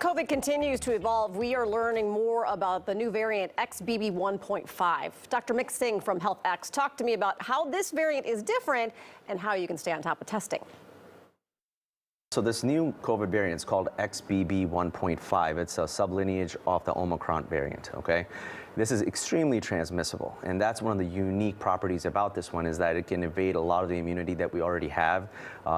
COVID continues to evolve, we are learning more about the new variant XBB.1.5. Dr. Mick Singh from HealthX talked to me about how this variant is different and how you can stay on top of testing. So this new COVID variant is called XBB.1.5. It's a sublineage of the Omicron variant, okay? This is extremely transmissible, and that's one of the unique properties about this one is that it can evade a lot of the immunity that we already have,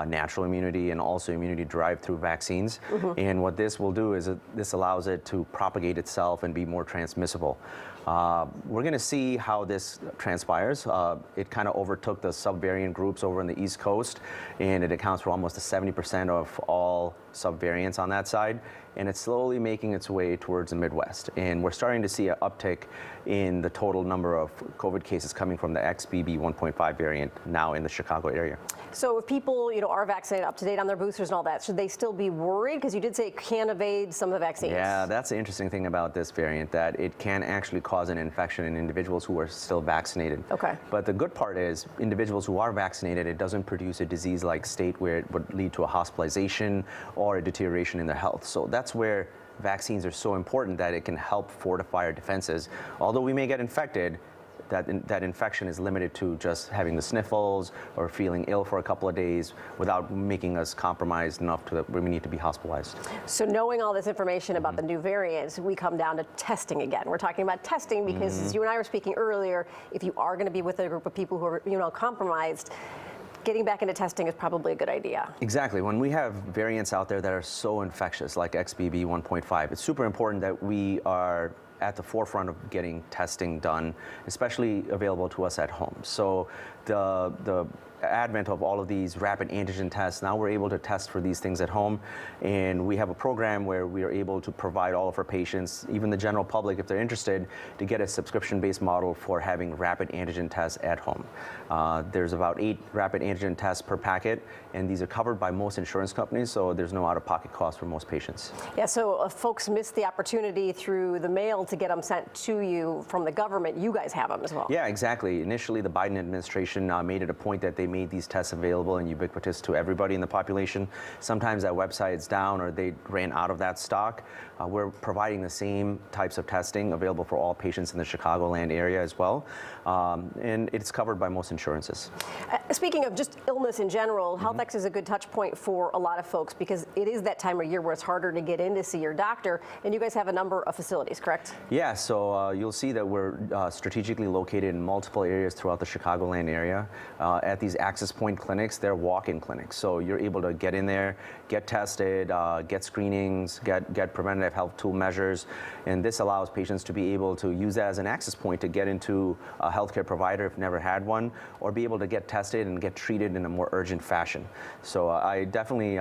natural immunity and also immunity derived through vaccines. And what this will do is this allows it to propagate itself and be more transmissible. We're going to see how this transpires. It kind of overtook the subvariant groups over on the East Coast, and it accounts for almost 70% of all subvariants on that side, and it's slowly making its way towards the Midwest. And we're starting to see an uptick in the total number of COVID cases coming from the XBB.1.5 variant now in the Chicago area. So if people, are vaccinated, up to date on their boosters and all that, should they still be worried? Because you did say it can evade some of the vaccines. Yeah, that's the interesting thing about this variant, that it can actually cause an infection in individuals who are still vaccinated. Okay. But the good part is individuals who are vaccinated, it doesn't produce a disease-like state where it would lead to a hospitalization or a deterioration in their health. So that's where vaccines are so important, that it can help fortify our defenses. Although we may get infected, that infection is limited to just having the sniffles or feeling ill for a couple of days without making us compromised enough to where we need to be hospitalized. So knowing all this information about the new variants, we come down to testing again. We're talking about testing because as you and I were speaking earlier, if you are going to be with a group of people who are compromised, getting back into testing is probably a good idea. Exactly. When we have variants out there that are so infectious, like XBB.1.5, it's super important that we are at the forefront of getting testing done, especially available to us at home. So the advent of all of these rapid antigen tests, now we're able to test for these things at home, and we have a program where we are able to provide all of our patients, even the general public if they're interested, to get a subscription-based model for having rapid antigen tests at home. There's about 8 rapid antigen tests per packet, and these are covered by most insurance companies, so there's no out-of-pocket cost for most patients. Yeah, so if folks miss the opportunity through the mail to get them sent to you from the government, you guys have them as well. Yeah, exactly. Initially, the Biden administration made it a point that they made these tests available and ubiquitous to everybody in the population. Sometimes that website's down or they ran out of that stock. We're providing the same types of testing available for all patients in the Chicagoland area as well. And it's covered by most insurances. Speaking of just illness in general, HealthX is a good touch point for a lot of folks because it is that time of year where it's harder to get in to see your doctor, and you guys have a number of facilities, correct? Yeah, so you'll see that we're strategically located in multiple areas throughout the Chicagoland area. At these access point clinics, they're walk-in clinics, so you're able to get in there, get tested, get screenings, get preventative health tool measures, and this allows patients to be able to use that as an access point to get into a healthcare provider if never had one, or be able to get tested and get treated in a more urgent fashion. So I definitely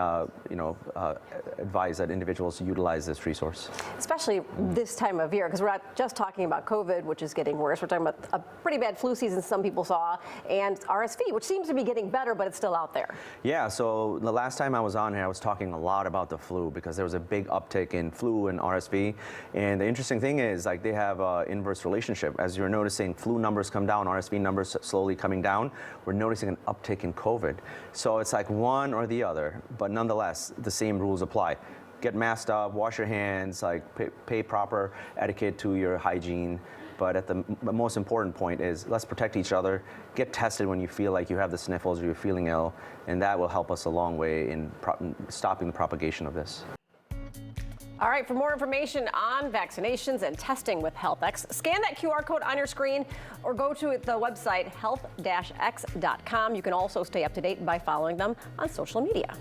advise that individuals utilize this resource. Especially this time of year, because we're not just talking about COVID, which is getting worse. We're talking about a pretty bad flu season some people saw, and RSV, which seems to be getting better, but it's still out there. Yeah, so the last time I was on here, I was talking a lot about the flu because there was a big uptick in flu and RSV. And the interesting thing is, like, they have an inverse relationship. As you're noticing, flu numbers come down, RSV numbers slowly coming down. We're noticing an uptick in COVID. So it's like one or the other, but nonetheless, the same rules apply. Get masked up, wash your hands, like pay proper etiquette to your hygiene. But the most important point is let's protect each other. Get tested when you feel like you have the sniffles or you're feeling ill, and that will help us a long way in stopping the propagation of this. All right, for more information on vaccinations and testing with HealthX, scan that QR code on your screen or go to the website health-x.com. You can also stay up to date by following them on social media.